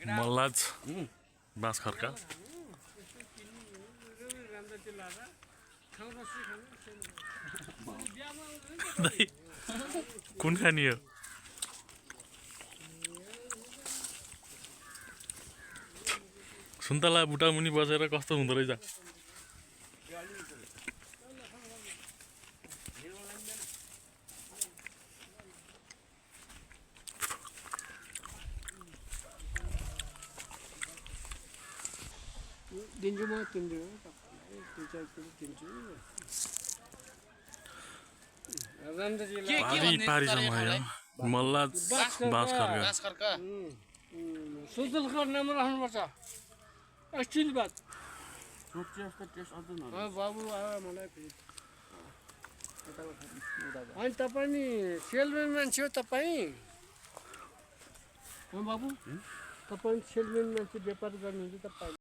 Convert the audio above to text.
मल्लाज बाँस खर्का कुन खानी हो सुन्तला बुटा मुनि बसेर कस्तो हुँदो रहेछ दिन्छु म तिम्रो दुई-चार किलो दिन्छु पारीसम्म आयो मल्लाज बाँस खर्का सुन्तल खर्का नाम राख्नुपर्छ स्टिल बात बाबु आयो मलाई अनि तपाईँ नि सेलम्यान मान्छे हो तपाईँ बाबु तपाईँ सेलम्यान मान्छे व्यापार गर्नुहुन्छ तपाईँ